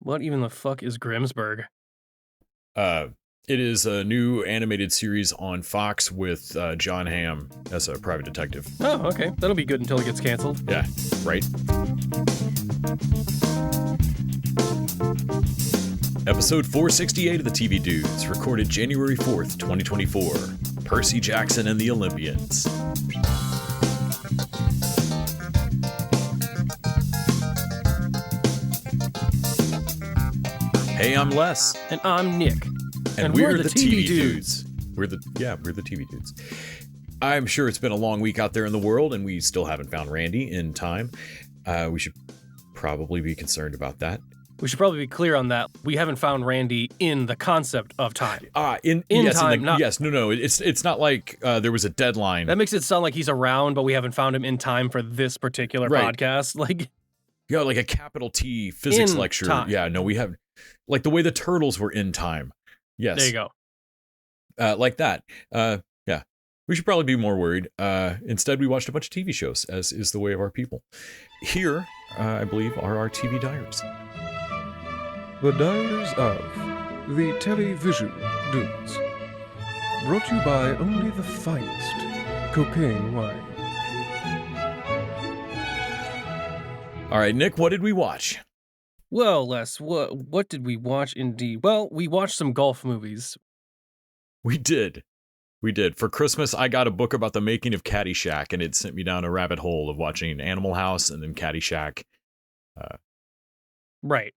What even the fuck is Grimsburg? Uh, it is a new animated series on Fox with John Hamm as a private detective. Oh, okay. That'll be good until it gets canceled. Yeah, right. Episode 468 of the TV Dudes, recorded January 4th, 2024. Percy Jackson and the Olympians. Hey, I'm Les. And I'm Nick. And we're the TV Dudes. We're the TV Dudes. I'm sure it's been a long week out there in the world, and we still haven't found Randy in time. We should probably be concerned about that. We should probably be clear on that. We haven't found Randy in the concept of time. In time. It's not like there was a deadline. That makes it sound like he's around, but we haven't found him in time for this particular podcast. Like a capital T physics lecture. Time. Yeah, no, we have like the way the turtles were in time. Yes. There you go. Like that. Yeah. We should probably be more worried. Instead, we watched a bunch of TV shows, as is the way of our people. Here, I believe, are our TV diaries. The Diaries of the Television Dudes. Brought to you by only the finest cocaine wine. All right, Nick, what did we watch? Well, Les, what did we watch indeed? Well, we watched some golf movies. We did. For Christmas, I got a book about the making of Caddyshack, and it sent me down a rabbit hole of watching Animal House and then Caddyshack. Right.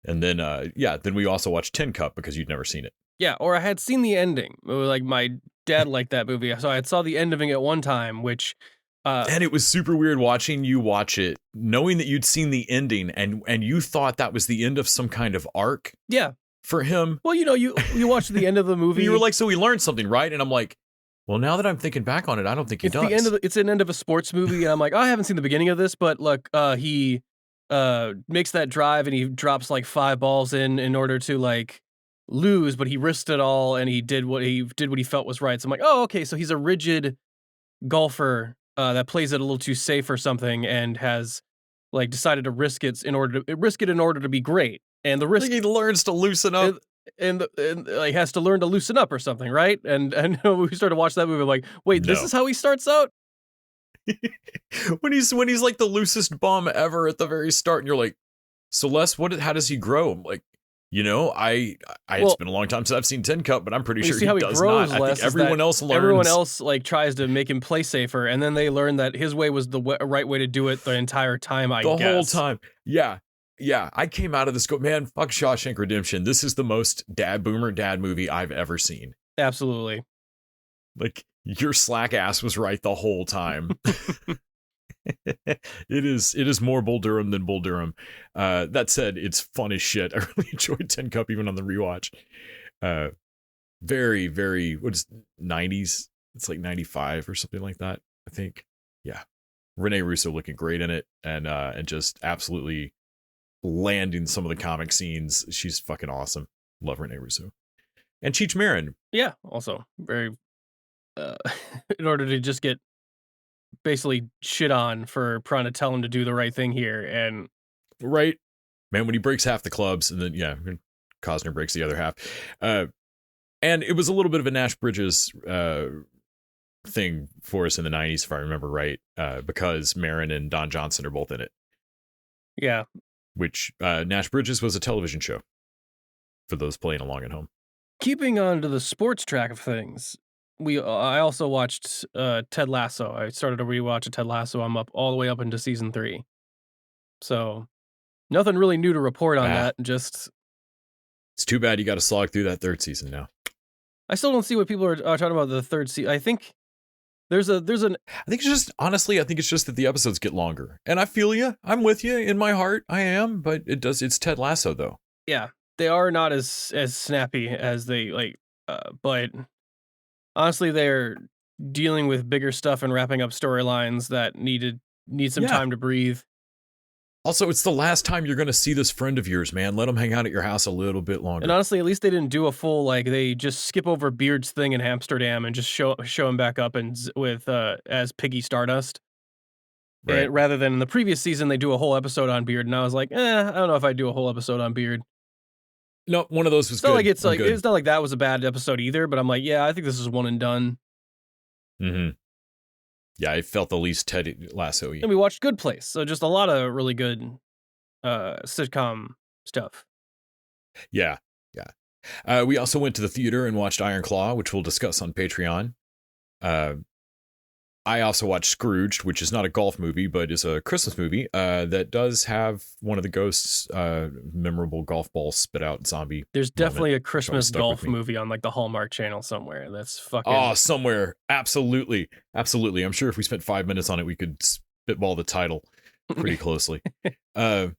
And then, then we also watched Tin Cup because you'd never seen it. Yeah, or I had seen the ending. Like, my dad liked that movie, so I saw the ending at one time, which... and it was super weird watching you watch it, knowing that you'd seen the ending, and you thought that was the end of some kind of arc. Yeah. For him. Well, you watched the end of the movie. You were like, so we learned something, right? And I'm like, well, now that I'm thinking back on it, I don't think he does. It's an end of a sports movie, and I'm like, I haven't seen the beginning of this, but look, he makes that drive and he drops like 5 balls in order to like lose, but he risked it all and he did what he felt was right. So I'm like, oh, okay, so he's a rigid golfer that plays it a little too safe or something, and has like decided to risk it in order to be great. And the risk, he learns to loosen up, and like has to learn to loosen up or something, right? And we started to watch that movie. I'm like, wait, This is how he starts out. when he's like the loosest bum ever at the very start, and you're like, so Les, how does he grow? I'm like, it's been a long time since I've seen Tin Cup, but I'm pretty sure he does not. I think everyone else learns. Everyone else like tries to make him play safer, and then they learn that his way was the right way to do it the entire time. The whole time, yeah. I came out of this man, fuck Shawshank Redemption. This is the most boomer dad movie I've ever seen. Absolutely. Like, your slack ass was right the whole time. It is more Bull Durham than Bull Durham. That said, it's fun as shit. I really enjoyed Tin Cup even on the rewatch. Very, very, what is 90s? It's like 95 or something like that, I think. Yeah. Rene Russo looking great in it, and just absolutely landing some of the comic scenes. She's fucking awesome. Love Rene Russo. And Cheech Marin. Yeah, also very in order to just get basically shit on for trying to tell him to do the right thing here. And right, man, when he breaks half the clubs, and then Costner breaks the other half. And it was a little bit of a Nash Bridges thing for us in the 90s, if I remember right, because Marin and Don Johnson are both in it. Yeah. Which Nash Bridges was a television show, for those playing along at home. Keeping on to the sports track of things, I also watched Ted Lasso. I started to rewatch Ted Lasso. I'm all the way up into season 3. So nothing really new to report on that. Just it's too bad you got to slog through that 3rd season now. I still don't see what people are talking about the 3rd season. I think I think it's just, honestly, that the episodes get longer. And I feel you. I'm with you in my heart. I am, but it's Ted Lasso though. Yeah, they are not as snappy as they like, but honestly, they're dealing with bigger stuff and wrapping up storylines that need some time to breathe. Also, it's the last time you're going to see this friend of yours, man. Let him hang out at your house a little bit longer. And honestly, at least they didn't do a full, like, they just skip over Beard's thing in Amsterdam and just show him back up and with as Piggy Stardust. Right. rather than in the previous season, they do a whole episode on Beard, and I was like, I don't know if I'd do a whole episode on Beard. No, one of those was It's not good. like I'm good. it's not like that was a bad episode either, but I'm like, yeah, I think this is one and done. Mm-hmm. Yeah, I felt the least Ted Lasso-y. And we watched Good Place, so just a lot of really good sitcom stuff. Yeah. We also went to the theater and watched Iron Claw, which we'll discuss on Patreon. I also watched Scrooged, which is not a golf movie, but is a Christmas movie that does have one of the ghosts' memorable golf ball spit out zombie. There's definitely moment, a Christmas stuck golf with me. movie on like the Hallmark Channel somewhere. That's fucking. Oh, somewhere. Absolutely. I'm sure if we spent 5 minutes on it, we could spitball the title pretty closely. Then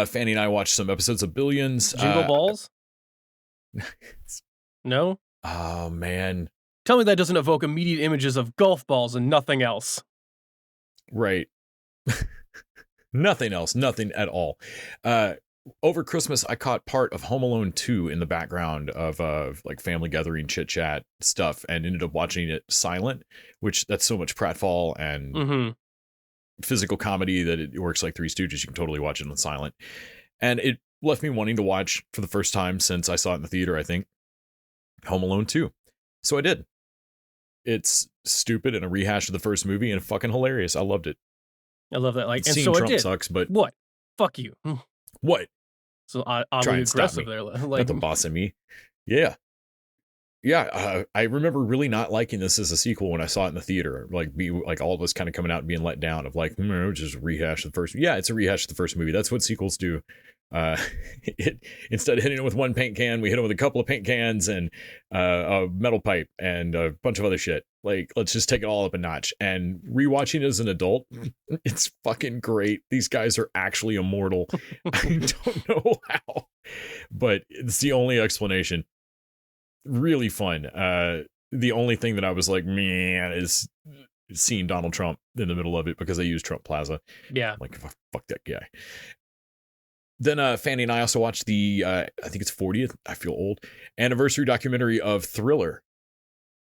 Fanny and I watched some episodes of Billions. Jingle Balls? No? Oh, man. Tell me that doesn't evoke immediate images of golf balls and nothing else. Right. Nothing else. Nothing at all. Over Christmas, I caught part of Home Alone 2 in the background of like family gathering chit chat stuff and ended up watching it silent, which that's so much pratfall and physical comedy that it works like Three Stooges. You can totally watch it on silent. And it left me wanting to watch for the first time since I saw it in the theater, I think, Home Alone 2. So I did. It's stupid and a rehash of the first movie and fucking hilarious. I loved it. I love that. Like, and Seeing so Trump it did. sucks, but What? Fuck you. what? So Try oddly and stop aggressive me. there. Not Like, the boss of me. Yeah. I remember really not liking this as a sequel when I saw it in the theater. Like all of us kind of coming out and being let down of like, just a rehash of the first. Yeah, it's a rehash of the first movie. That's what sequels do. Instead of hitting it with one paint can, we hit it with a couple of paint cans and a metal pipe and a bunch of other shit. Like, let's just take it all up a notch. And rewatching it as an adult, it's fucking great. These guys are actually immortal. I don't know how, but it's the only explanation. Really fun. The only thing that I was like, man, is seeing Donald Trump in the middle of it because they use Trump Plaza. yeah. I'm like, fuck that guy. Then Fanny and I also watched the, I think it's 40th, I feel old, anniversary documentary of Thriller,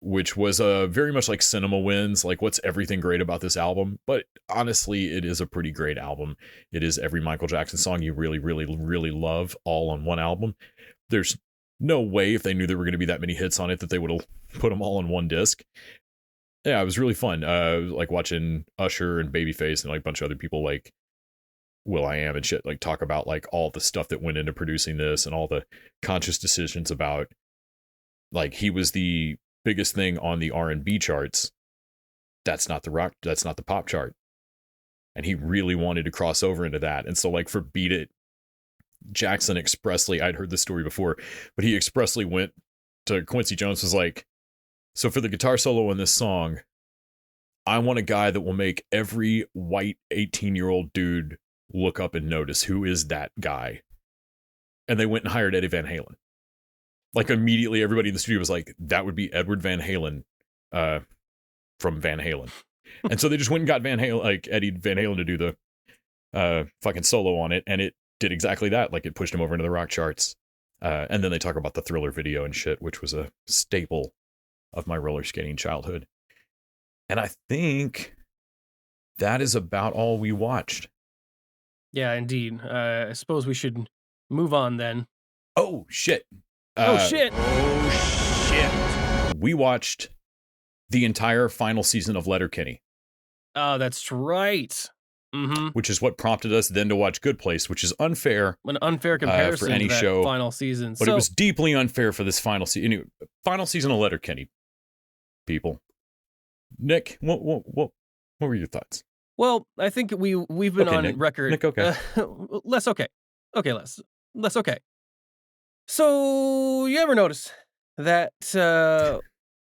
which was very much like Cinema Wins, like what's everything great about this album? But honestly, it is a pretty great album. It is every Michael Jackson song you really, really, really love all on one album. There's no way if they knew there were going to be that many hits on it that they would have put them all on one disc. Yeah, it was really fun. Like watching Usher and Babyface and like a bunch of other people like Will.i.am and shit, like talk about like all the stuff that went into producing this and all the conscious decisions about like he was the biggest thing on the R&B charts. That's not the rock, that's not the pop chart. And he really wanted to cross over into that. And so like for Beat It, Jackson expressly, I'd heard this story before, but he expressly went to Quincy Jones, was like, so for the guitar solo in this song, I want a guy that will make every white 18-year-old dude look up and notice who is that guy. And they went and hired Eddie Van Halen. Like immediately everybody in the studio was like, that would be Edward Van Halen from Van Halen. And so they just went and got Eddie Van Halen to do the fucking solo on it, and it did exactly that. Like it pushed him over into the rock charts. And then they talk about the Thriller video and shit, which was a staple of my roller skating childhood. And I think that is about all we watched. Yeah, indeed. I suppose we should move on then. Oh, shit. Oh, shit. We watched the entire final season of Letterkenny. Oh, that's right. Mm-hmm. Which is what prompted us then to watch Good Place, which is unfair. An unfair comparison for any to that show, final season. But it was deeply unfair for this final season. Anyway, final season of Letterkenny, people. Nick, what were your thoughts? Well, I think we've been Okay, on Nick. record. Nick, okay. Less okay. Okay, less okay. So you ever notice that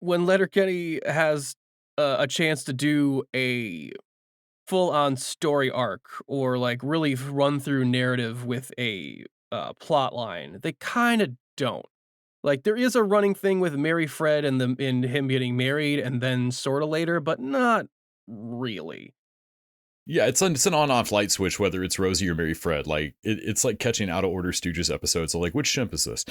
when Letterkenny has a chance to do a full-on story arc or like really run through narrative with a plot line, they kind of don't. Like there is a running thing with Mary Fred and him getting married and then sort of later, but not really. Yeah, it's an on-off light switch, whether it's Rosie or Mary Fred. Like it's like catching Out of Order Stooges episodes. So like, which shimp is this?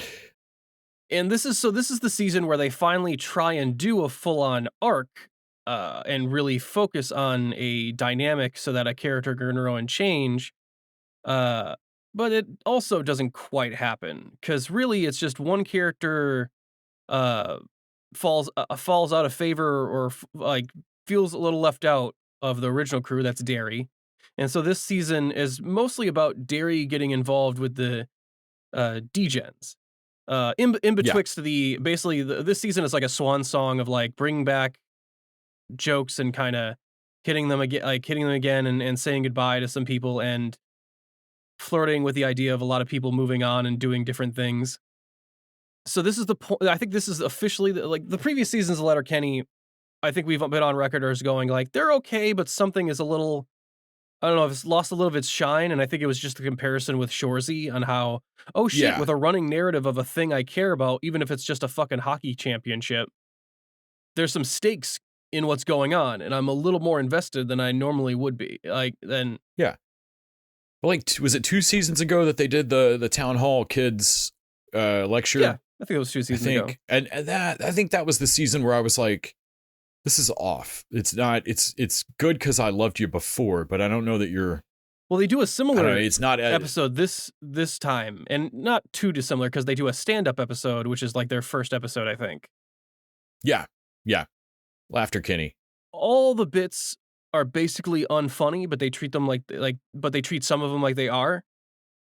And this is the season where they finally try and do a full-on arc and really focus on a dynamic so that a character can grow and change. Uh, but it also doesn't quite happen because really it's just one character uh falls out of favor or like feels a little left out of the original crew. That's Derry, and so this season is mostly about Derry getting involved with the degens. In Yeah. betwixt the basically this season is like a swan song of like bringing back jokes and kind of hitting them again and saying goodbye to some people and flirting with the idea of a lot of people moving on and doing different things. So this is the point. I think this is officially like the previous seasons of Letterkenny. I think we've been on record as going like they're okay, but something is a little. I don't know if it's lost a little of its shine, and I think it was just a comparison with Shoresy on how, oh shit, Yeah. with a running narrative of a thing I care about, even if it's just a fucking hockey championship, there's some stakes in what's going on, and I'm a little more invested than I normally would be. Like then, Yeah. Well, like, was it 2 seasons ago that they did the town hall kids lecture? yeah, I think it was 2 I seasons ago. think, and that I think that was the season where I was like, this is off. It's not. It's good because I loved you before, but I don't know that you're. Well, they do a I similar don't know, it's not. episode this time, and not too dissimilar because they do a stand-up episode, which is like their first episode, I think. Yeah. Yeah. Laughter Kenny. All the bits are basically unfunny, but they treat them but they treat some of them like they are.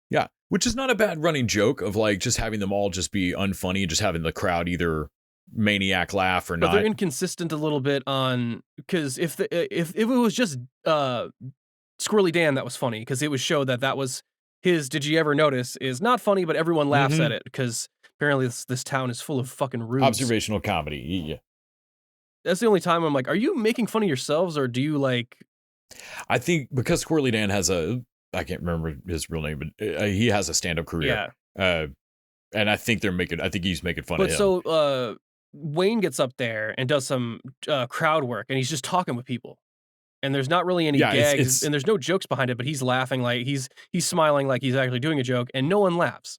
Yeah. Which is not a bad running joke of like just having them all just be unfunny and just having the crowd either maniac laugh or But not. they're inconsistent a little bit on because if it was just Squirrely Dan that was funny because it would show that was his Did You Ever Notice is not funny, but everyone laughs at it because apparently this town is full of fucking rubes. Observational comedy. Yeah. That's the only time I'm like, are you making fun of yourselves or do you like? I think because Squirrely Dan has I can't remember his real name, but he has a stand-up career. Yeah. And I think he's making fun of him. So Wayne gets up there and does some crowd work and he's just talking with people. And there's not really any gags and there's no jokes behind it, but he's laughing like he's smiling like he's actually doing a joke and no one laughs.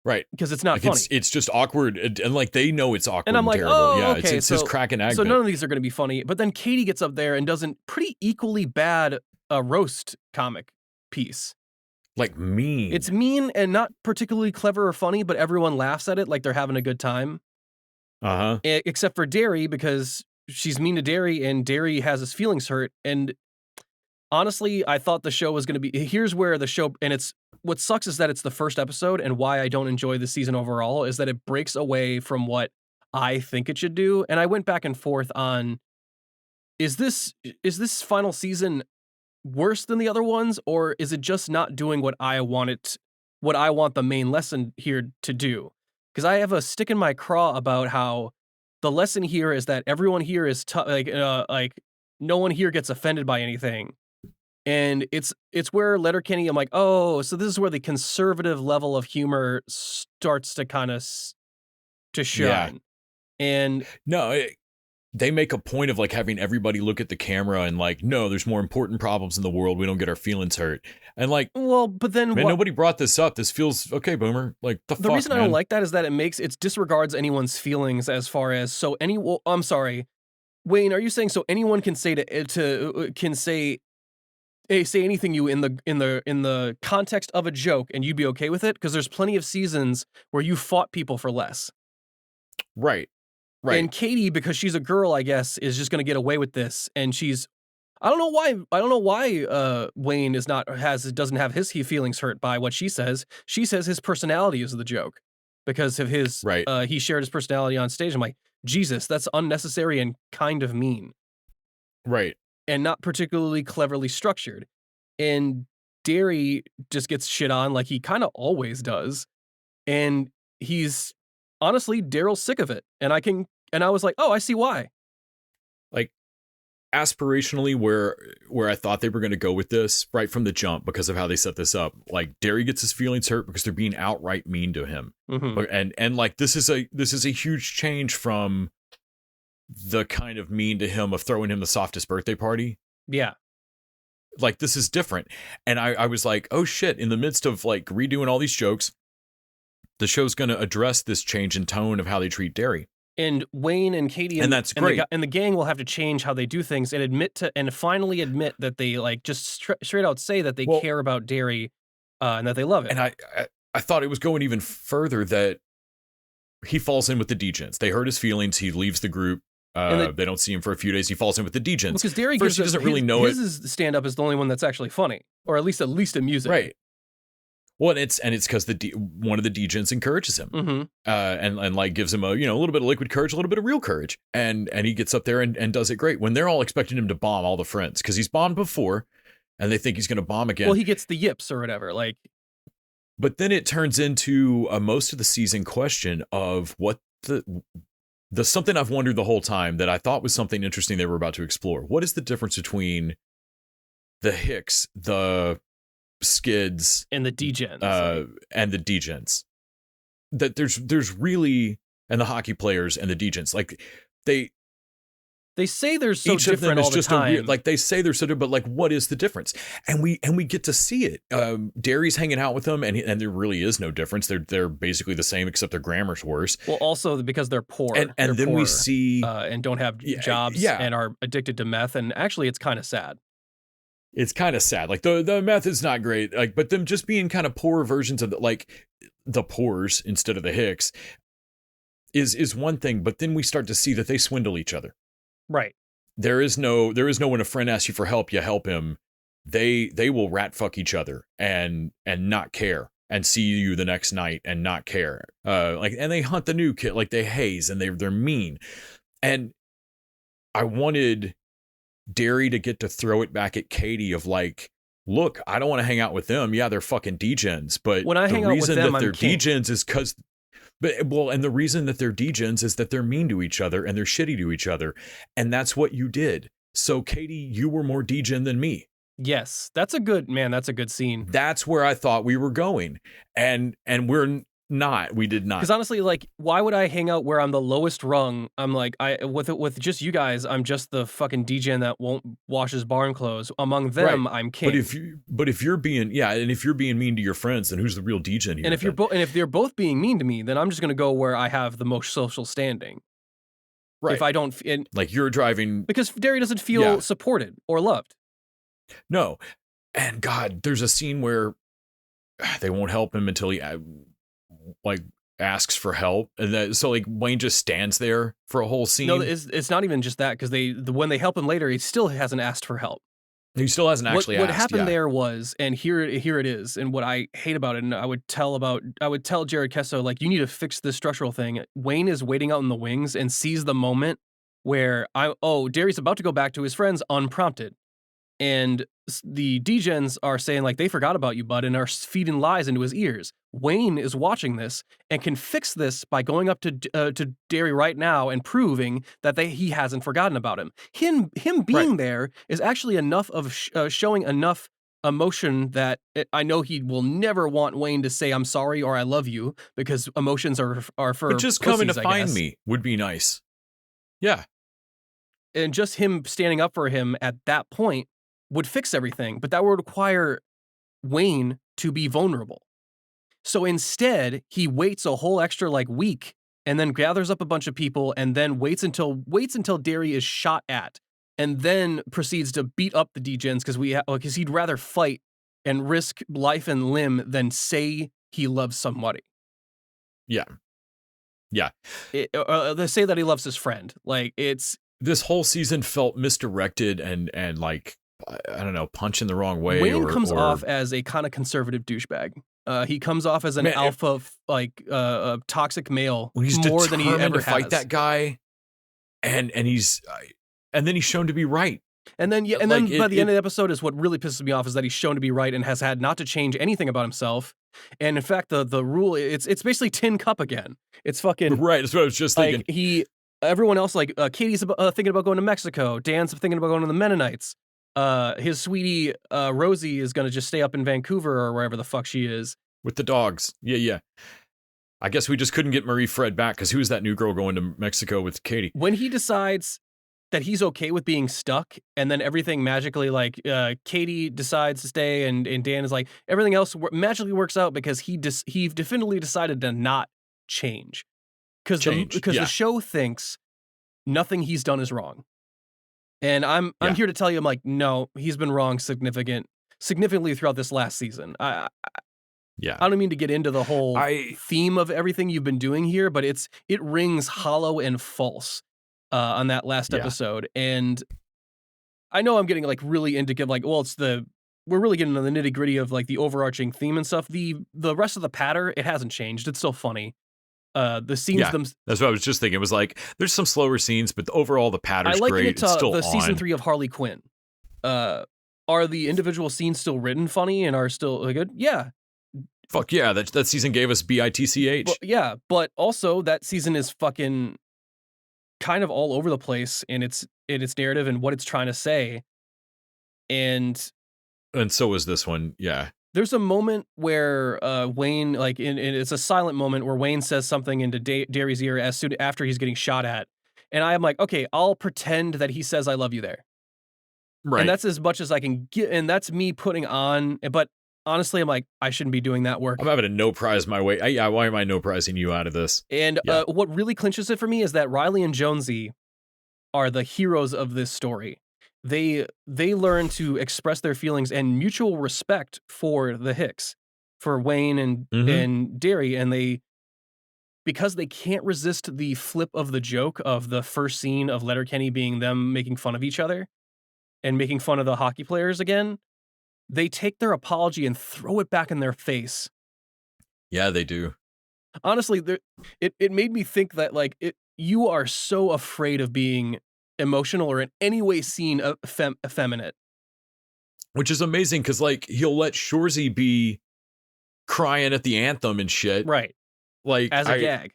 Right. Because it's not like funny. It's just awkward and like they know it's awkward and I'm like, terrible. oh, yeah, okay. it's his crack and egg. So none of these are going to be funny. But then Katie gets up there and does a pretty equally bad roast comic piece. Like mean. It's mean and not particularly clever or funny, but everyone laughs at it like they're having a good time. Uh-huh. Except for Derry because she's mean to Derry and Derry has his feelings hurt. And honestly, I thought the show was going to be, here's where the show, and it's, what sucks is that it's the first episode and why I don't enjoy the season overall is that it breaks away from what I think it should do. And I went back and forth on, is this final season worse than the other ones, or is it just not doing what I want the main lesson here to do? Because I have a stick in my craw about how the lesson here is that everyone here is like no one here gets offended by anything. And it's where Letterkenny, I'm like, oh, so this is where the conservative level of humor starts to kind of to shine. Yeah. And no, they make a point of like having everybody look at the camera and like, no, there's more important problems in the world. We don't get our feelings hurt. And like, well, but then man, nobody brought this up. This feels okay, Boomer. Like the reason I don't like that is that it disregards anyone's feelings as far as I'm sorry, Wayne, are you saying so anyone can say say anything you in the context of a joke and you'd be okay with it? Because there's plenty of seasons where you fought people for less. Right. Right. And Katie, because she's a girl, I guess, is just going to get away with this. And I don't know why Wayne doesn't have his feelings hurt by what she says. She says his personality is the joke because of his, he shared his personality on stage. I'm like, Jesus, that's unnecessary and kind of mean. Right. And not particularly cleverly structured. And Derry just gets shit on like he kind of always does. And honestly, Daryl's sick of it. And I was like, oh, I see why. Like aspirationally where I thought they were going to go with this right from the jump because of how they set this up, like Derry gets his feelings hurt because they're being outright mean to him. Mm-hmm. And like, this is a huge change from the kind of mean to him of throwing him the softest birthday party. Yeah. Like this is different. And I was like, oh shit, in the midst of like redoing all these jokes, the show's going to address this change in tone of how they treat Derry. And Wayne and Katie And that's great. and the gang will have to change how they do things and finally admit that they like just straight out say that they care about Derry and that they love it. And I thought it was going even further that he falls in with the Degens. They hurt his feelings. He leaves the group. They don't see him for a few days. He falls in with the Degens. Because Derry First, he doesn't really know it. His stand-up is the only one that's actually funny, or at least amusing. Right. Well, and it's because one of the Degens encourages him, and like gives him a little bit of liquid courage, a little bit of real courage, and he gets up there and does it great. When they're all expecting him to bomb all the friends because he's bombed before, and they think he's going to bomb again. Well, he gets the yips or whatever, like. But then it turns into a most of the season question of what the something I've wondered the whole time that I thought was something interesting they were about to explore. What is the difference between the Hicks, the Skids, and the Degens, that there's really, and the hockey players and the Degens, like they say they're so each of them different is all the just time. like they say they're so different, but like what is the difference? And we get to see it. Derry's hanging out with them, and there really is no difference. They're basically the same, except their grammar's worse. Well, also because they're poor, and then poor, we see and don't have jobs, and are addicted to meth. And actually, it's kind of sad. It's kind of sad. Like the meth is not great. Like, but them just being kind of poorer versions of the poors instead of the Hicks is one thing. But then we start to see that they swindle each other. Right. There is no when a friend asks you for help, you help him. They will rat fuck each other and not care and see you the next night and not care. And they hunt the new kid, like they haze and they're mean. And I wanted Derry to get to throw it back at Katie of like, look, I don't want to hang out with them. Yeah, they're fucking degens, but when I hang out with them, they're I'm king. degens is because. And the reason that they're degens is that they're mean to each other and they're shitty to each other. And that's what you did. So, Katie, you were more degen than me. Yes, that's a good scene. That's where I thought we were going. And we're not. We did not. Because honestly, like, why would I hang out where I'm the lowest rung? I'm like, with just you guys, I'm just the fucking degen that won't wash his barn clothes. Among them, I'm king. But if you're being mean to your friends, then who's the real degen here? And if they're both being mean to me, then I'm just gonna go where I have the most social standing. Right. If I don't, like you're driving, because Derry doesn't feel supported or loved. No, and God, there's a scene where they won't help him until he asks for help, and so like Wayne just stands there for a whole scene. No, it's not even just that, because when they help him later, he still hasn't asked for help. He still hasn't actually asked. What happened there was, and here it is, and what I hate about it, and I would tell Jared Kesso, like, you need to fix this structural thing. Wayne is waiting out in the wings and sees the moment where Derry's about to go back to his friends unprompted. And the degens are saying, like, they forgot about you, bud, and are feeding lies into his ears. Wayne is watching this and can fix this by going up to Derry right now and proving that he hasn't forgotten about him. Him being there is actually enough of showing enough emotion that I know he will never want Wayne to say I'm sorry or I love you, because emotions are for. But just coming to find me would be nice. Yeah. And just him standing up for him at that point would fix everything, but that would require Wayne to be vulnerable. So instead, he waits a whole extra week and then gathers up a bunch of people and then waits until Derry is shot at, and then proceeds to beat up the degens because he'd rather fight and risk life and limb than say he loves somebody. Yeah. Yeah. They say that he loves his friend. Like, this whole season felt misdirected and like, I don't know, punch in the wrong way. Wayne comes off as a kind of conservative douchebag. He comes off as an alpha, toxic male. When he's more than he ever to fight that guy, and then he's shown to be right. And then by the end of the episode is what really pisses me off, is that he's shown to be right and has had not to change anything about himself. And in fact, the rule it's basically Tin Cup again. It's fucking right. That's what I was just thinking. Everyone else, Katie's thinking about going to Mexico. Dan's thinking about going to the Mennonites. His sweetie, Rosie, is going to just stay up in Vancouver or wherever the fuck she is. With the dogs. Yeah. I guess we just couldn't get Marie Fred back, because who's that new girl going to Mexico with Katie? When he decides that he's okay with being stuck, and then everything magically, Katie decides to stay, and Dan is like, everything else magically works out because he definitively decided to not change. because the show thinks nothing he's done is wrong. And I'm here to tell you, I'm like, no, he's been wrong significantly throughout this last season. I don't mean to get into the whole theme of everything you've been doing here, but it rings hollow and false on that last episode. And I know I'm getting like really into we're really getting into the nitty gritty of like the overarching theme and stuff. The rest of the patter, it hasn't changed. It's still funny. The scenes that's what I was just thinking. It was like there's some slower scenes, but overall the pattern's great. It's still the on. season 3 of Harley Quinn. Are the individual scenes still written funny and are still good? Yeah. Fuck yeah, that season gave us BITCH. But, yeah, but also that season is fucking kind of all over the place in its narrative and what it's trying to say. And so is this one, yeah. There's a moment where Wayne, like, it's a silent moment where Wayne says something into Derry's ear after he's getting shot at. And I'm like, okay, I'll pretend that he says I love you there. Right. And that's as much as I can get. And that's me putting on. But honestly, I'm like, I shouldn't be doing that work. I'm having to no prize my way. Why am I no prizing you out of this? And what really clinches it for me is that Riley and Jonesy are the heroes of this story. They learn to express their feelings and mutual respect for the Hicks, for Wayne and Derry, and because they can't resist the flip of the joke of the first scene of Letterkenny being them making fun of each other and making fun of the hockey players again, they take their apology and throw it back in their face. Yeah, they do. Honestly, it made me think that like you are so afraid of being emotional or in any way seen effeminate, which is amazing because like he'll let Shoresy be crying at the anthem and shit, right? Like as a gag,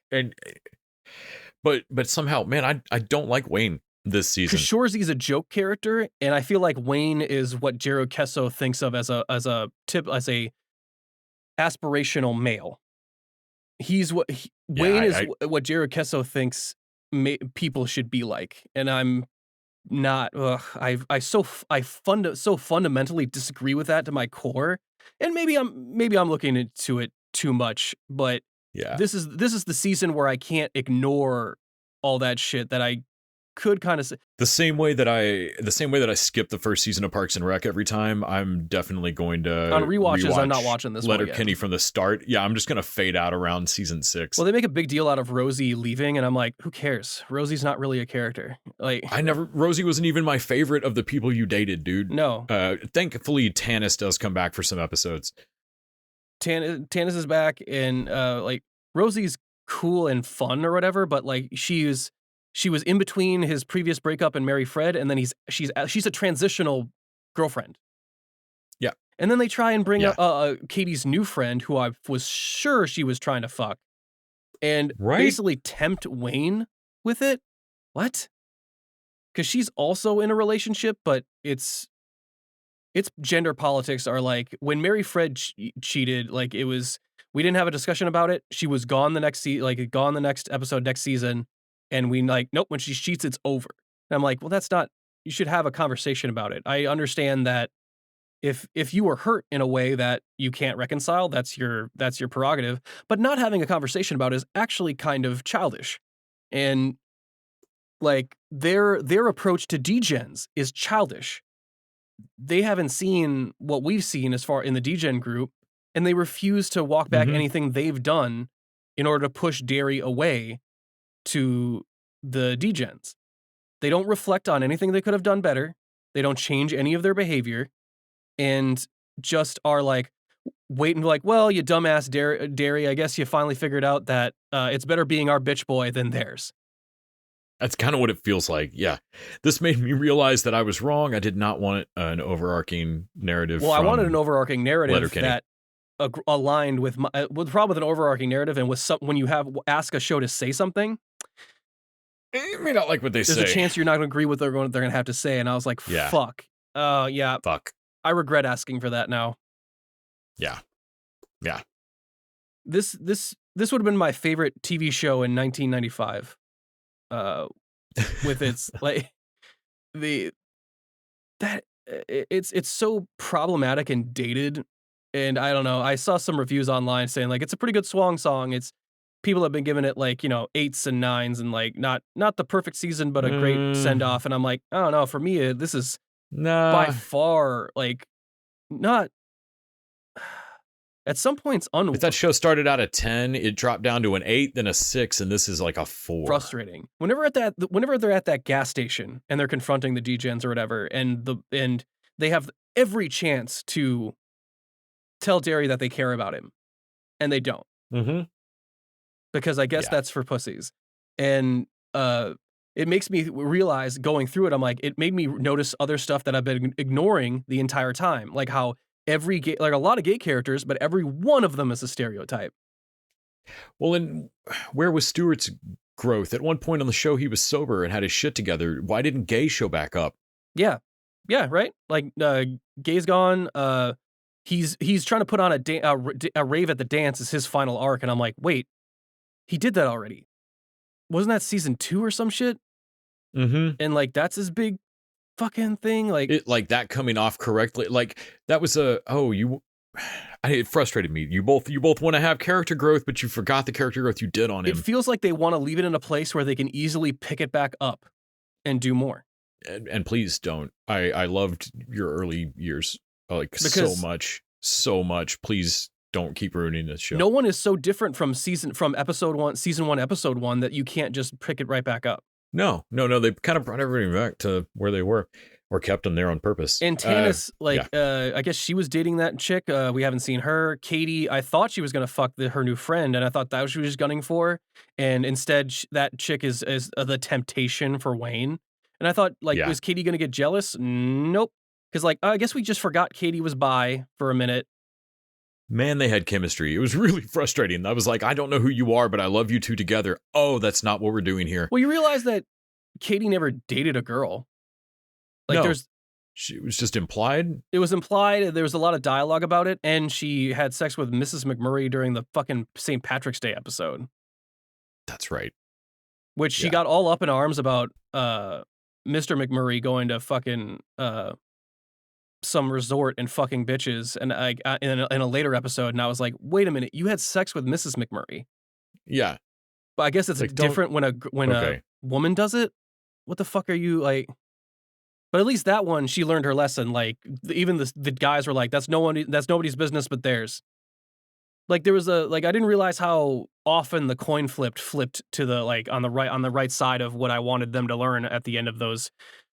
but somehow, man, I don't like Wayne this season. Because Shoresy's a joke character, and I feel like Wayne is what Jero Kesso thinks of as a aspirational male. Wayne is what Jero Kesso thinks people should be like, and I'm not. I so fundamentally disagree with that to my core, and maybe I'm looking into it too much. But this is the season where I can't ignore all that shit that I could kind of say. The same way that I skip the first season of Parks and Rec every time, I'm definitely going to on rewatches. I'm not watching this Letterkenny from the start. Yeah, I'm just gonna fade out around season 6. Well, they make a big deal out of Rosie leaving, and I'm like, who cares? Rosie's not really a character. Like, Rosie wasn't even my favorite of the people you dated, dude. No. Thankfully, Tanis does come back for some episodes. Tanis is back, and like Rosie's cool and fun or whatever, but like she was in between his previous breakup and Mary Fred, and then she's a transitional girlfriend. Yeah. And then they try and bring up Katie's new friend, who I was sure she was trying to fuck, and basically tempt Wayne with it. What? Because she's also in a relationship, but it's gender politics are like when Mary Fred cheated. Like we didn't have a discussion about it. She was gone the next gone the next episode next season. And we nope, when she cheats, it's over. And I'm like, well, that's not, you should have a conversation about it. I understand that if you were hurt in a way that you can't reconcile, that's your prerogative. But not having a conversation about it is actually kind of childish. And like their approach to degens is childish. They haven't seen what we've seen as far in the degen group, and they refuse to walk back anything they've done in order to push Derry away to the degens. They don't reflect on anything they could have done better. They don't change any of their behavior, and just are like waiting like, well, you dumbass Derry, I guess you finally figured out that it's better being our bitch boy than theirs. That's kind of what it feels like. Yeah. This made me realize that I was wrong. I did not want an overarching narrative. Well, I wanted an overarching narrative that aligned with my. Well, the problem with an overarching narrative and with when you ask a show to say something, you may not like what they say. There's a chance you're not going to agree with what they're going to have to say. And I was like, fuck. Fuck. I regret asking for that now. Yeah. Yeah. This would have been my favorite TV show in 1995. With its like it's so problematic and dated, and I don't know. I saw some reviews online saying like it's a pretty good song. It's people have been giving it like, 8s and 9s and like not the perfect season, but a great send off. And I'm like, I don't know. For me, this is by Nah. far like not at some points If that show started out at 10, it dropped down to an 8, then a 6, and this is like a 4. frustrating. Whenever they're at that gas station and they're confronting the degens or whatever, and they have every chance to tell Derry that they care about him, and they don't. Mm-hmm. Because I guess that's for pussies. And it makes me realize going through it, I'm like, it made me notice other stuff that I've been ignoring the entire time. Like how every gay, like a lot of gay characters, but every one of them is a stereotype. Well, and where was Stewart's growth? At one point on the show, he was sober and had his shit together. Why didn't Gay show back up? Yeah. Yeah, right? Like, Gay's gone. He's trying to put on a rave at the dance is his final arc. And I'm like, wait, he did that already. Wasn't that season 2 or some shit? Mm-hmm. And like, that's his big fucking thing. Like, like that coming off correctly. Like that was it frustrated me. You both want to have character growth, but you forgot the character growth you did on him. It feels like they want to leave it in a place where they can easily pick it back up and do more. And please don't. I loved your early years like so much. Please don't keep ruining this show. No one is so different from season 1, episode 1 that you can't just pick it right back up. No. They kind of brought everything back to where they were, or kept them there on purpose. And Tannis, I guess she was dating that chick. We haven't seen her. Katie, I thought she was gonna fuck her new friend, and I thought that was what she was gunning for. And instead, that chick is the temptation for Wayne. And I thought, was Katie gonna get jealous? Nope. Because I guess we just forgot Katie was bi for a minute. Man, they had chemistry. It was really frustrating. I was like, I don't know who you are, but I love you two together. Oh, that's not what we're doing here. Well, you realize that Katie never dated a girl. No, it was just implied. It was implied. There was a lot of dialogue about it, and she had sex with Mrs. McMurray during the fucking St. Patrick's Day episode. That's right. Which she got all up in arms about Mr. McMurray going to fucking some resort and fucking bitches, and in a later episode, and I was like, wait a minute, you had sex with Mrs. McMurray? Yeah, but I guess it's different when a woman does it. What the fuck are you like? But at least that one, she learned her lesson. Like even the guys were like, that's nobody's business but theirs. Like there was I didn't realize how often the coin flipped to the on the right side of what I wanted them to learn at the end of those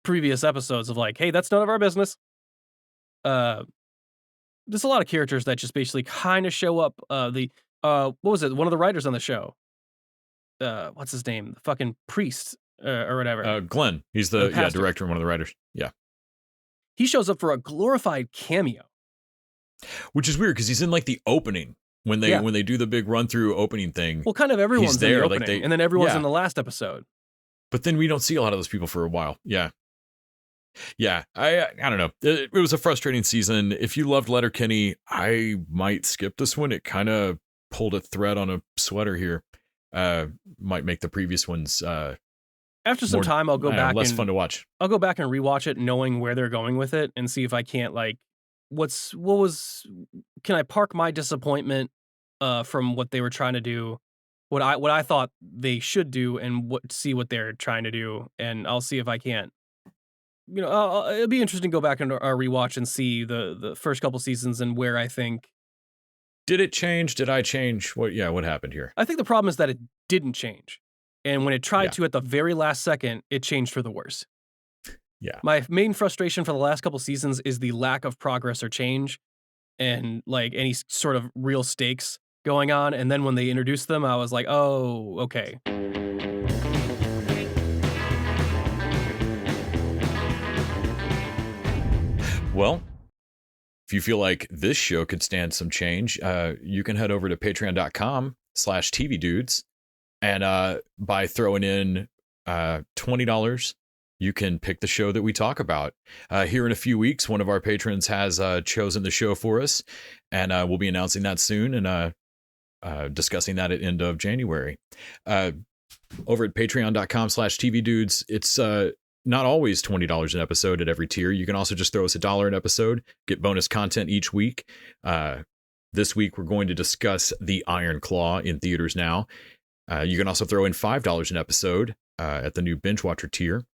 previous episodes of like, hey, that's none of our business. There's a lot of characters that just basically kind of show up. What was it? One of the writers on the show. What's his name? The fucking priest or whatever. Glenn. He's the director and one of the writers. Yeah. He shows up for a glorified cameo. Which is weird because he's in like the opening when they do the big run through opening thing. Well, kind of everyone's there, in the opening, and then everyone's in the last episode. But then we don't see a lot of those people for a while. Yeah. Yeah, I don't know. It was a frustrating season. If you loved Letterkenny, I might skip this one. It kind of pulled a thread on a sweater here. Might make the previous ones after some time. I'll go back. Less fun to watch. I'll go back and rewatch it, knowing where they're going with it, and see if I can't can I park my disappointment from what they were trying to do, what I thought they should do, and see what they're trying to do, and I'll see if I can't. It'd be interesting to go back and rewatch and see the first couple seasons and where I think. Did it change? Did I change? What happened here? I think the problem is that it didn't change. And when it tried to at the very last second, it changed for the worse. Yeah. My main frustration for the last couple seasons is the lack of progress or change and any sort of real stakes going on. And then when they introduced them, I was like, oh, okay. Well, if you feel like this show could stand some change, you can head over to patreon.com/tvdudes. And by throwing in $20, you can pick the show that we talk about. Here in a few weeks, one of our patrons has chosen the show for us. And we'll be announcing that soon and discussing that at end of January. Over at patreon.com/tvdudes, it's not always $20 an episode at every tier. You can also just throw us $1 an episode, get bonus content each week. This week, we're going to discuss The Iron Claw in theaters now. You can also throw in $5 an episode at the new Binge Watcher tier.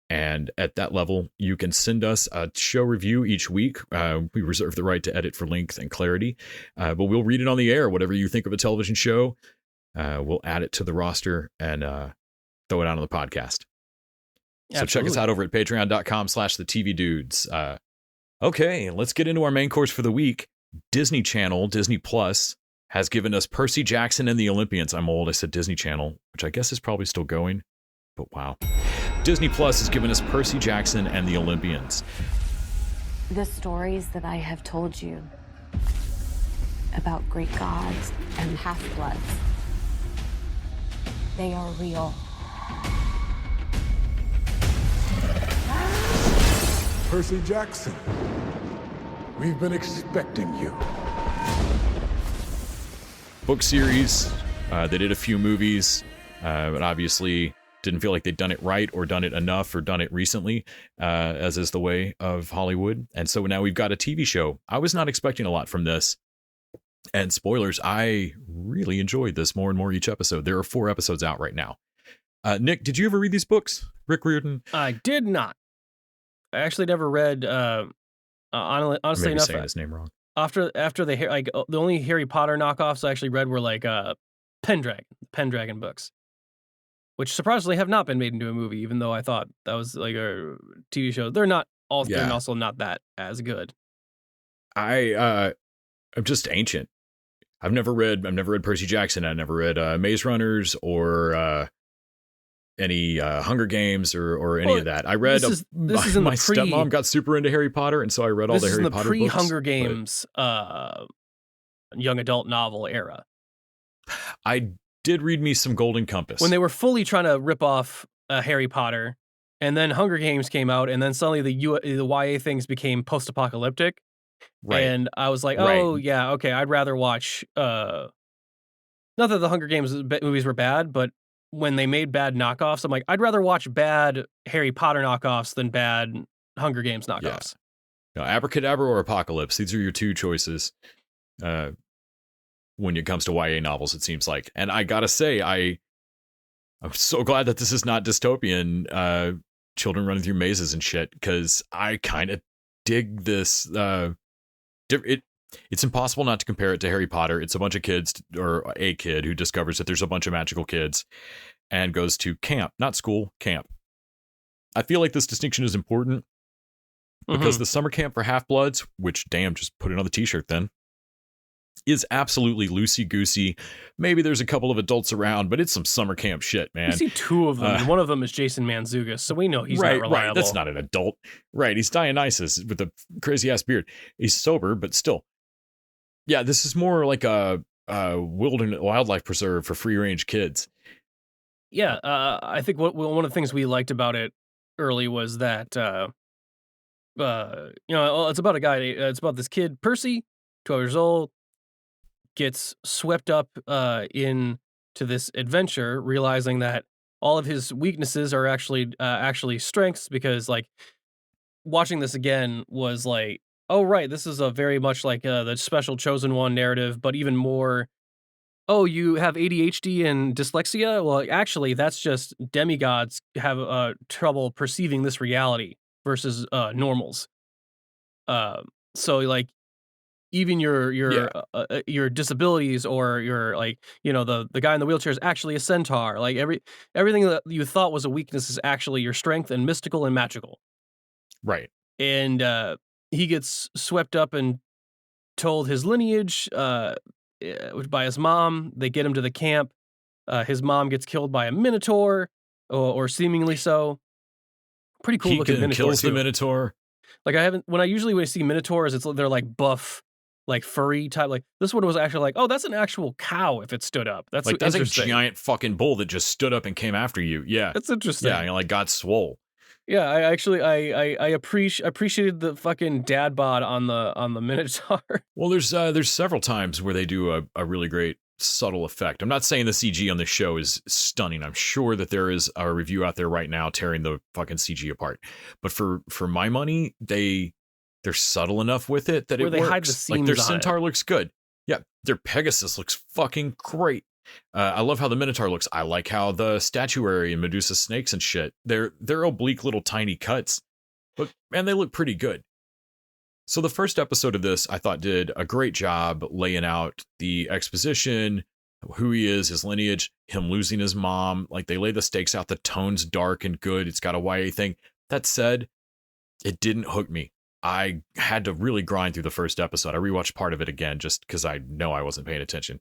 And at that level, you can send us a show review each week. We reserve the right to edit for length and clarity, but we'll read it on the air. Whatever you think of a television show, we'll add it to the roster and throw it out on the podcast. So check us out over at patreon.com/the TV Dudes. Okay, let's get into our main course for the week. Disney Channel, Disney Plus, has given us Percy Jackson and the Olympians. I'm old, I said Disney Channel, which I guess is probably still going, but wow. Disney Plus has given us Percy Jackson and the Olympians. The stories that I have told you about Greek gods and half-bloods, they are real. Percy Jackson, we've been expecting you. Book series. They did a few movies, but obviously didn't feel like they'd done it right or done it enough or done it recently, as is the way of Hollywood. And so now we've got a TV show. I was not expecting a lot from this. And spoilers, I really enjoyed this more and more each episode. There are 4 episodes out right now. Nick, did you ever read these books? Rick Riordan? I did not. I actually never read, honestly enough, saying his name wrong. After the only Harry Potter knockoffs I actually read were like Pendragon books, which surprisingly have not been made into a movie, even though I thought that was like a TV show. They're not all. Yeah. They're also not that as good. I'm just ancient. I've never read Percy Jackson. I've never read Maze Runners or any Hunger Games or any of that. I read my stepmom got super into Harry Potter, and so I read all the Harry Potter books. This is the pre-Hunger Games young adult novel era. I did read me some Golden Compass. When they were fully trying to rip off Harry Potter, and then Hunger Games came out, and then suddenly the YA things became post-apocalyptic. Right. And I was like, oh, right. Yeah, okay, I'd rather watch... not that the Hunger Games movies were bad, but when they made bad knockoffs, I'm like, I'd rather watch bad Harry Potter knockoffs than bad Hunger Games knockoffs. Yeah. No, Abracadabra or Apocalypse, these are your 2 choices when it comes to YA novels, it seems like. And I gotta say, I'm so glad that this is not dystopian children running through mazes and shit, because I kind of dig this. It's impossible not to compare it to Harry Potter. It's a bunch of kids, or a kid who discovers that there's a bunch of magical kids and goes to camp, not school, camp. I feel like this distinction is important because the summer camp for Half-Bloods, which, damn, just put it on the t-shirt then, is absolutely loosey-goosey. Maybe there's a couple of adults around, but it's some summer camp shit, man. You see 2 of them, and one of them is Jason Mantzoukas, so we know he's not reliable. Right, that's not an adult. Right, he's Dionysus with a crazy-ass beard. He's sober, but still. Yeah, this is more like a wildlife preserve for free-range kids. Yeah, I think one of the things we liked about it early was that, it's about a guy, it's about this kid, Percy, 12 years old, gets swept up into this adventure, realizing that all of his weaknesses are actually strengths, because, like, watching this again was like, oh, right, this is a very much like the Special Chosen One narrative, but even more, oh, you have ADHD and dyslexia? Well, actually, that's just demigods have trouble perceiving this reality versus normals. So, like, even your disabilities, or your, like, the guy in the wheelchair is actually a centaur. Like, everything that you thought was a weakness is actually your strength, and mystical and magical. Right. And he gets swept up and told his lineage by his mom. They get him to the camp. His mom gets killed by a minotaur, or seemingly so. Pretty cool looking minotaur. Kills the minotaur. Like, when I see minotaurs, they're like buff, like furry type. Like, this one was actually like, oh, that's an actual cow if it stood up. That's a giant fucking bull that just stood up and came after you. Yeah, that's interesting. Yeah, like got swole. Yeah, I appreciated the fucking dad bod on the minotaur. Well, there's several times where they do a really great subtle effect. I'm not saying the CG on this show is stunning. I'm sure that there is a review out there right now tearing the fucking CG apart. But for my money, they're subtle enough with it that where it they works. hide the seams like, their centaur looks good. Their Pegasus looks fucking great. I love how the Minotaur looks. I like how the statuary and Medusa snakes and shit. They're oblique little tiny cuts, but man, they look pretty good. So the first episode of this, I thought, did a great job laying out the exposition, who he is, his lineage, him losing his mom. Like, they lay the stakes out. The tone's dark and good. It's got a YA thing. That said, it didn't hook me. I had to really grind through the first episode. I rewatched part of it again just because I know I wasn't paying attention.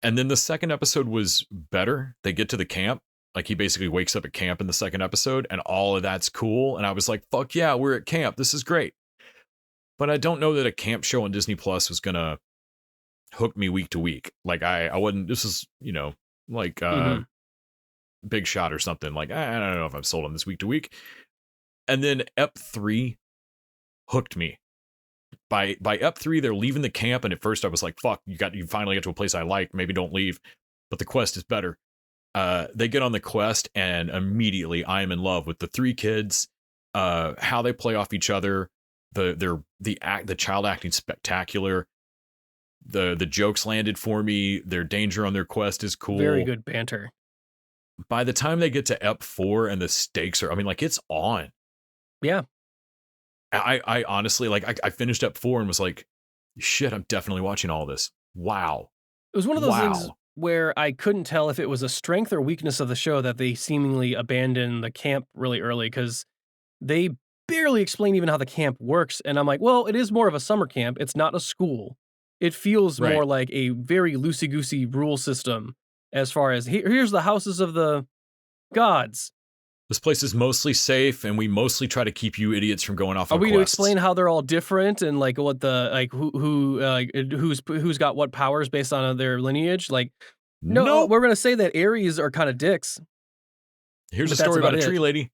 And then the second episode was better. They get to the camp. Like, he basically wakes up at camp in the second episode, and all of that's cool. And I was like, fuck yeah, we're at camp. This is great. But I don't know that a camp show on Disney Plus was going to hook me week to week. Like, I wasn't, this is, like Big Shot or something. Like, I don't know if I'm sold on this week to week. And then Ep 3 hooked me. By Ep 3, they're leaving the camp, and at first I was like, fuck, you finally get to a place I like, maybe don't leave. But the quest is better. They get on the quest, and immediately I am in love with the three kids, how they play off each other, the child acting spectacular. The jokes landed for me. Their danger on their quest is cool. Very good banter. By the time they get to Ep 4 and the stakes are, it's on. Yeah. I honestly, like, I finished Ep 4 and was like, shit, I'm definitely watching all this. Wow. It was one of those things where I couldn't tell if it was a strength or weakness of the show that they seemingly abandoned the camp really early, because they barely explain even how the camp works. And I'm like, well, it is more of a summer camp. It's not a school. It feels more like a very loosey-goosey rule system as far as here's the houses of the gods. This place is mostly safe, and we mostly try to keep you idiots from going off on quests. Are we going to explain how they're all different and like what the who's got what powers based on their lineage? Like, no, we're going to say that Aries are kind of dicks. Here's a story about a tree lady.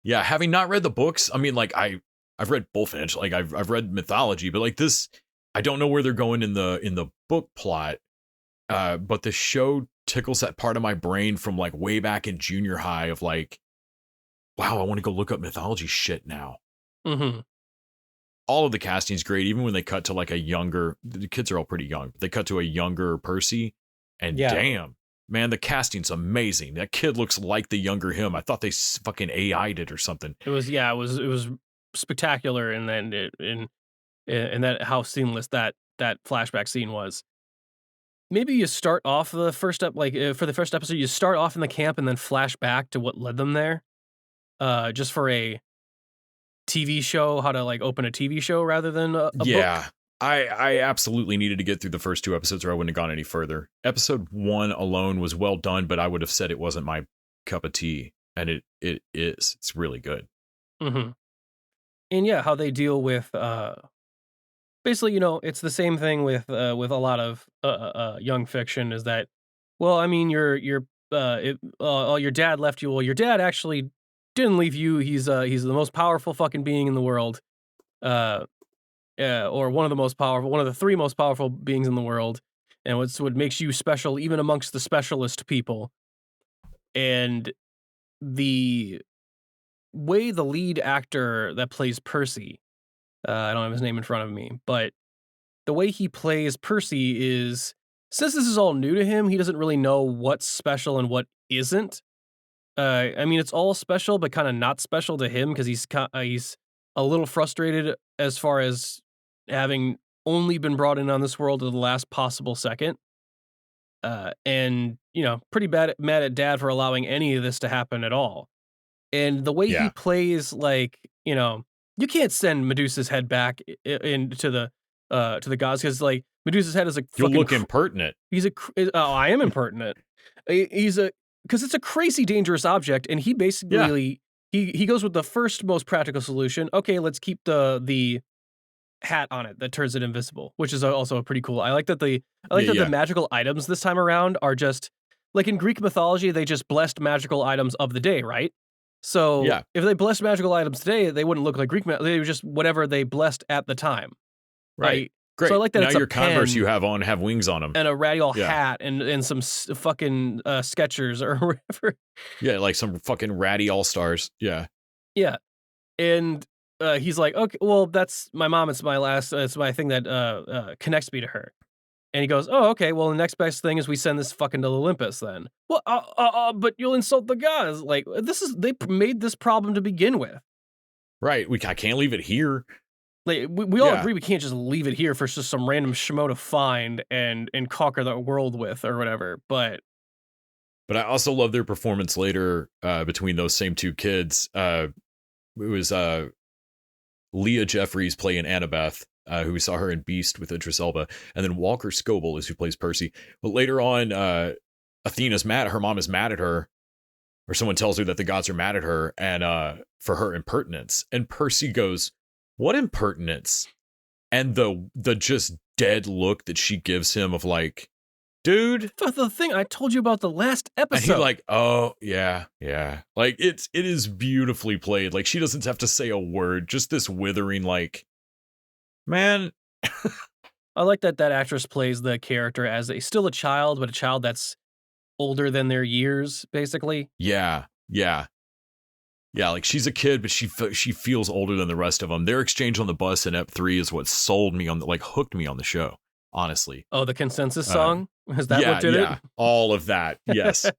Yeah, having not read the books, I've read Bullfinch, like I've read mythology, but like this, I don't know where they're going in the book plot. But the show tickles that part of my brain from like way back in junior high of like, wow, I want to go look up mythology shit now. Mm-hmm. All of the casting's great, even when they cut to like the kids are all pretty young. They cut to a younger Percy, and damn, man, the casting's amazing. That kid looks like the younger him. I thought they fucking AI'd it or something. It was spectacular, and then and that how seamless that flashback scene was. Maybe you start off the first for the first episode, you start off in the camp and then flash back to what led them there. Just for a TV show, how to like open a TV show rather than a book. I absolutely needed to get through the first two episodes or I wouldn't have gone any further. Episode 1 alone was well done, but I would have said it wasn't my cup of tea, and it is. It's really good. Mm-hmm. And yeah, how they deal with basically, it's the same thing with a lot of young fiction, is that, well, I mean, your dad left you. Well, your dad actually didn't leave you. He's the most powerful fucking being in the world, or one of the three most powerful beings in the world, and what makes you special even amongst the specialist people. And the way the lead actor that plays Percy, I don't have his name in front of me, but the way he plays Percy is, since this is all new to him, he doesn't really know what's special and what isn't. It's all special, but kind of not special to him, because he's a little frustrated as far as having only been brought in on this world at the last possible second. And, pretty mad at dad for allowing any of this to happen at all. And the way he plays, like, you can't send Medusa's head back into the gods, because like Medusa's head is you'll look impertinent. I am impertinent. Because it's a crazy dangerous object, and he basically he goes with the first most practical solution. Okay, let's keep the hat on it that turns it invisible, which is also pretty cool. I like that the magical items this time around are just like in Greek mythology, they just blessed magical items of the day, right? So if they blessed magical items today, they wouldn't look like Greek. They were just whatever they blessed at the time. Right. Great. So I like that. Now it's your Converse you have on have wings on them, and a radial hat, and some fucking Skechers or whatever. Yeah, like some fucking ratty all-stars. Yeah. Yeah. And he's like, okay, well, that's my mom. It's my last. It's my thing that connects me to her. And he goes, oh, okay. Well, the next best thing is we send this fucking to Olympus. Then, well, but you'll insult the gods. Like they made this problem to begin with. Right. I can't leave it here. Like we all agree we can't just leave it here for just some random schmo to find and conquer the world with or whatever. But I also love their performance later between those same two kids. It was Leah Jeffries playing Annabeth, who we saw her in Beast with Idris Elba, and then Walker Scobell is who plays Percy. But later on, Athena's mad. Her mom is mad at her, or someone tells her that the gods are mad at her and for her impertinence. And Percy goes, "What impertinence?" And the just dead look that she gives him of like, dude, the thing I told you about the last episode. And he's like, oh yeah. Like it is beautifully played. Like she doesn't have to say a word, just this withering like, man. I like that actress plays the character as still a child, but a child that's older than their years, basically. Yeah. Like she's a kid, but she feels older than the rest of them. Their exchange on the bus in Ep 3 is what sold me on hooked me on the show. Honestly. Oh, the consensus song? Is that what did it? All of that. Yes.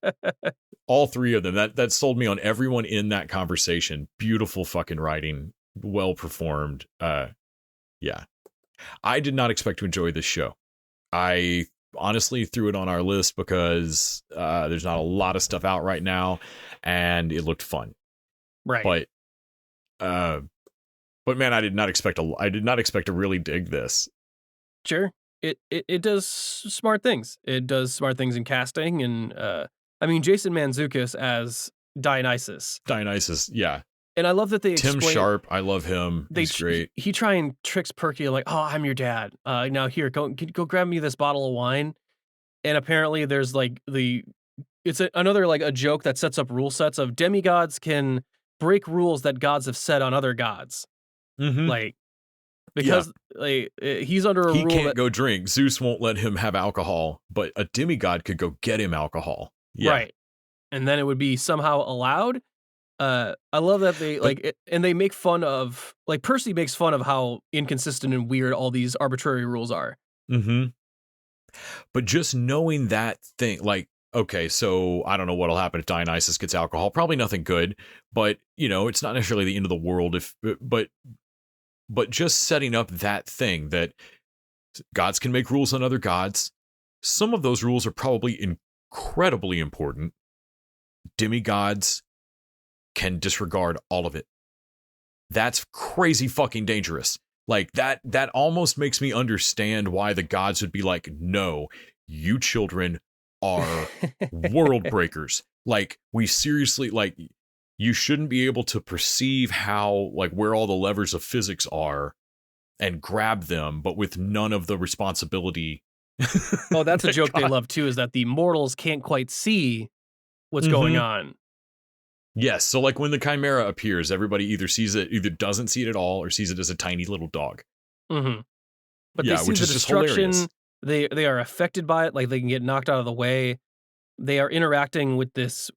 All three of them. That sold me on everyone in that conversation. Beautiful fucking writing. Well performed. Yeah. I did not expect to enjoy this show. I honestly threw it on our list because there's not a lot of stuff out right now and it looked fun. Right. But man, I did not expect to really dig this. Sure. It does smart things. It does smart things in casting, and I mean Jason Mantzoukas as Dionysus. Yeah. And I love that they Tim Sharp. I love him. He's great. He try and tricks Perky like, oh, I'm your dad. Now here, go grab me this bottle of wine. And apparently there's like it's another like a joke that sets up rule sets of demigods can break rules that gods have set on other gods. Mm-hmm. Like. Because he's under a rule. He can't go drink. Zeus won't let him have alcohol, but a demigod could go get him alcohol. Yeah. Right. And then it would be somehow allowed. I love that they and they make fun of Percy makes fun of how inconsistent and weird all these arbitrary rules are. Mm-hmm. But just knowing that thing, like, okay, so I don't know what'll happen if Dionysus gets alcohol. Probably nothing good, but it's not necessarily the end of the world but just setting up that thing that gods can make rules on other gods. Some of those rules are probably incredibly important. Demigods can disregard all of it. That's crazy fucking dangerous. Like that almost makes me understand why the gods would be like, no, you children are world breakers. Like we seriously you shouldn't be able to perceive how, where all the levers of physics are and grab them, but with none of the responsibility. Oh, that's a joke they love too, is that the mortals can't quite see what's going on. Yes. So when the Chimera appears, everybody either doesn't see it at all or sees it as a tiny little dog. Mm-hmm. But they see the destruction. They are affected by it. Like they can get knocked out of the way. They are interacting with this.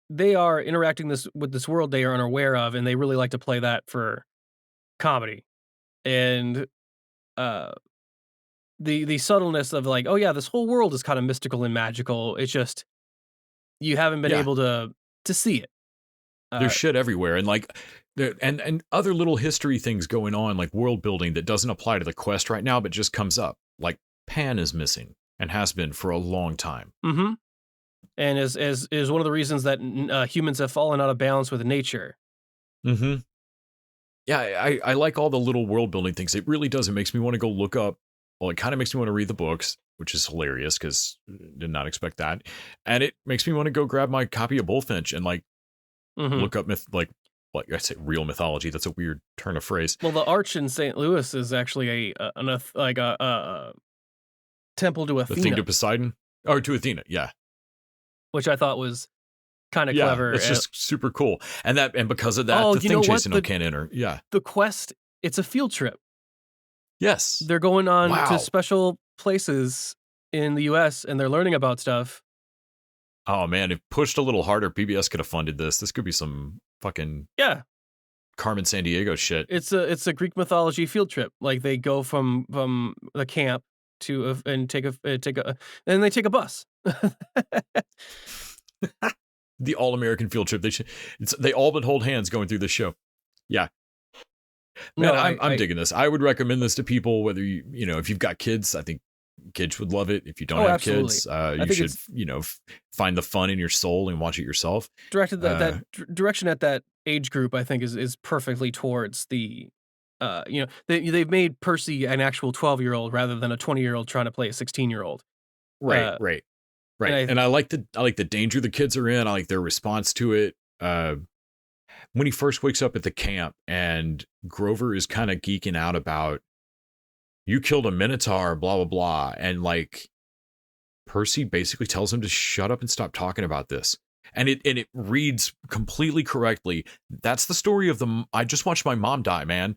With this world they are unaware of, and they really like to play that for comedy. And the subtleness of oh yeah, this whole world is kind of mystical and magical. It's just you haven't been able to see it. There's shit everywhere, and and other little history things going on, like world building that doesn't apply to the quest right now, but just comes up. Like Pan is missing and has been for a long time. Mm-hmm. And is one of the reasons that humans have fallen out of balance with nature. Mm-hmm. Yeah, I like all the little world building things. It really does. It makes me want to go look up. Well, it kind of makes me want to read the books, which is hilarious because did not expect that. And it makes me want to go grab my copy of Bullfinch and look up I say real mythology. That's a weird turn of phrase. Well, the arch in St. Louis is actually a temple to Athena. The thing to Poseidon? Or to Athena, yeah. Which I thought was kind of clever. It's just super cool. And because of that, the thing Jason can't enter. Yeah. The quest, it's a field trip. Yes. They're going on to special places in the US and they're learning about stuff. Oh man, if pushed a little harder, PBS could have funded this. This could be some fucking Carmen Sandiego shit. It's a Greek mythology field trip. Like they go from the camp to and take a and they take a bus. The all-American field trip. They all but hold hands going through the show. Yeah. Man, No, I'm digging this. I would recommend this to people, whether you know, if you've got kids, I think kids would love it. If you don't have absolutely. kids, you should, you know, find the fun in your soul and watch it yourself. Directed that direction at that age group, I think is perfectly towards the, you know, they've made Percy an actual 12-year-old rather than a 20-year-old trying to play a 16-year-old. Right. And I like the danger the kids are in. I like their response to it. When he first wakes up at the camp and Grover is kind of geeking out about, you killed a minotaur, blah, blah, blah. And like Percy basically tells him to shut up and stop talking about this. And it reads completely correctly. That's the story of I just watched my mom die, man.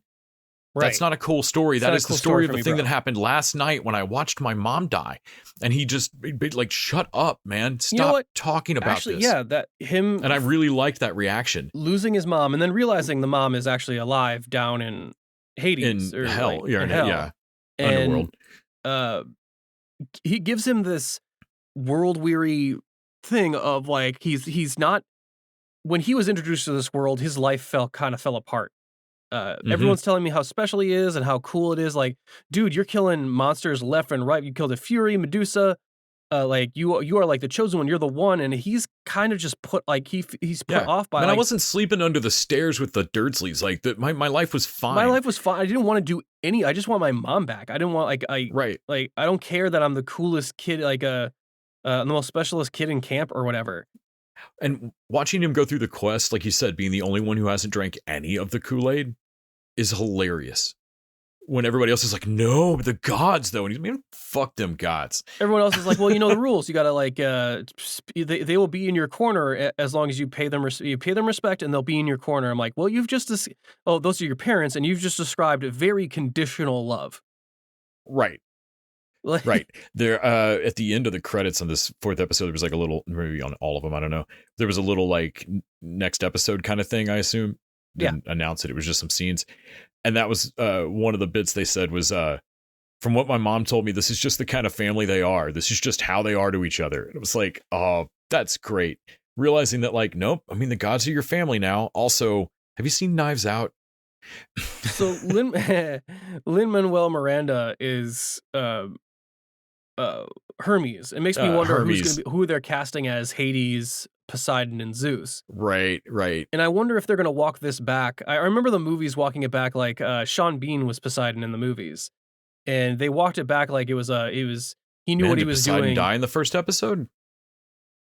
Right. That's not a cool story. That is the story of the thing that happened last night when I watched my mom die. And he just like, shut up, man. Stop talking about this. Yeah, that him. And I really liked that reaction. Losing his mom and then realizing the mom is actually alive down in Hades. In hell. In hell. Yeah. And, Underworld. He gives him this world-weary thing of like, he's not, when he was introduced to this world, his life kind of fell apart. Everyone's telling me how special he is and how cool it is. Like, dude, you're killing monsters left and right. You killed a Fury, Medusa. Like you are like the chosen one. You're the one, and he's kind of just put like he's put off by. And I wasn't sleeping under the stairs with the Dursleys. Like my life was fine. My life was fine. I didn't want to do any. I just want my mom back. I didn't want like I don't care that I'm the coolest kid, like the most specialist kid in camp or whatever. And watching him go through the quest, like you said, being the only one who hasn't drank any of the Kool-Aid is hilarious. When everybody else is like, no, the gods, though. And he's, man, fuck them gods. Everyone else is like, well, you know the rules. You got to like, they will be in your corner as long as you pay them respect, and they'll be in your corner. I'm like, well, those are your parents, and you've just described very conditional love. Right. Right. There, at the end of the credits on this fourth episode, there was like a little, maybe on all of them, I don't know. There was a little like next episode kind of thing, I assume. Didn't announce it. It was just some scenes. And that was one of the bits they said was, from what my mom told me, this is just the kind of family they are. This is just how they are to each other. And it was like, oh, that's great. Realizing that, like, nope, I mean, the gods are your family now. Also, have you seen Knives Out? So Lin-Manuel Miranda is Hermes. It makes me wonder who they're casting as Hades, Poseidon, and Zeus. Right. And I wonder if they're going to walk this back. I remember the movies walking it back like Sean Bean was Poseidon in the movies. And they walked it back like he knew what he was Poseidon doing. Die in the first episode?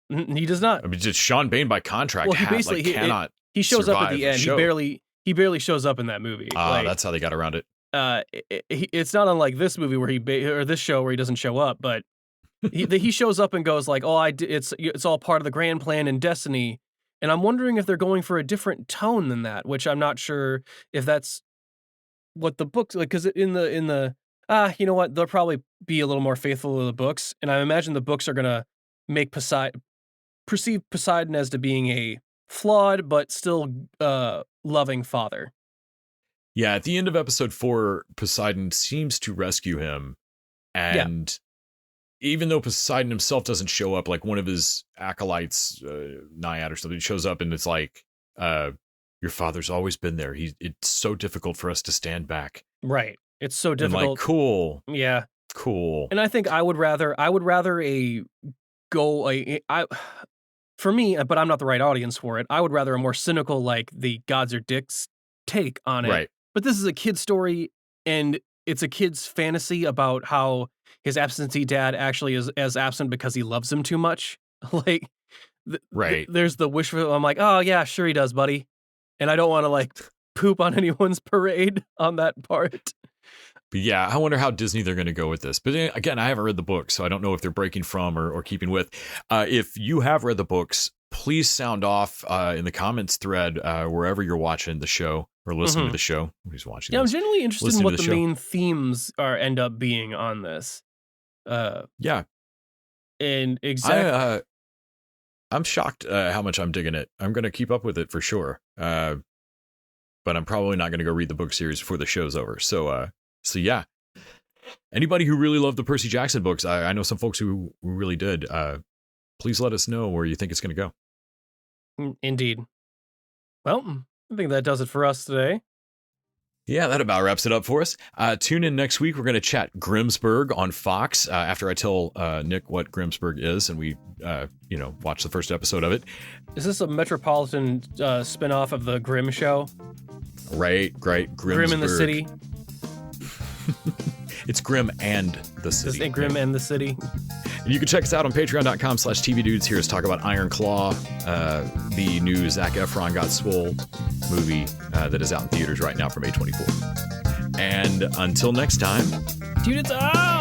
He does not. I mean, just Sean Bean by contract. Well, he shows up at the end. He barely shows up in that movie. That's how they got around it. It's not unlike this movie or this show where he doesn't show up, but he shows up and goes like, "Oh, it's all part of the grand plan and destiny." And I'm wondering if they're going for a different tone than that, which I'm not sure if that's what the books like. Because in the you know what, they'll probably be a little more faithful to the books, and I imagine the books are gonna make perceive Poseidon as to being a flawed but still loving father. Yeah, at the end of episode 4, Poseidon seems to rescue him. And even though Poseidon himself doesn't show up, like one of his acolytes, Naiad or something, shows up and it's like, your father's always been there. It's so difficult for us to stand back. Right. It's so difficult. And like, cool. Yeah. Cool. And I think I would rather for me, but I'm not the right audience for it. I would rather a more cynical, like the gods are dicks take on it. Right. But this is a kid's story, and it's a kid's fantasy about how his absentee dad actually is as absent because he loves him too much. Like, there's the wish for. I'm like, oh yeah, sure he does, buddy. And I don't want to like poop on anyone's parade on that part. But yeah, I wonder how Disney they're going to go with this. But again, I haven't read the book, so I don't know if they're breaking from or keeping with. If you have read the books, please sound off in the comments thread wherever you're watching the show or listening to the show. Who's watching? Yeah, I'm generally interested in what the main themes end up being on this. Yeah, and exactly. I'm shocked how much I'm digging it. I'm going to keep up with it for sure. but I'm probably not going to go read the book series before the show's over. So yeah. Anybody who really loved the Percy Jackson books, I know some folks who really did. Please let us know where you think it's going to go. Indeed. Well, I think that does it for us today. Yeah, that about wraps it up for us. Tune in next week. We're going to chat Grimmsburg on Fox after I tell Nick what Grimmsburg is, and we, watch the first episode of it. Is this a Metropolitan spinoff of the Grimm show? Right. Grimmsburg. Grimm in the City. It's Grimm and the City. Is Grimm and the City? And you can check us out on patreon.com/TVDudes. Hear us talk about Iron Claw, the new Zac Efron Got Swole movie that is out in theaters right now from A24. And until next time, Dude, it's up!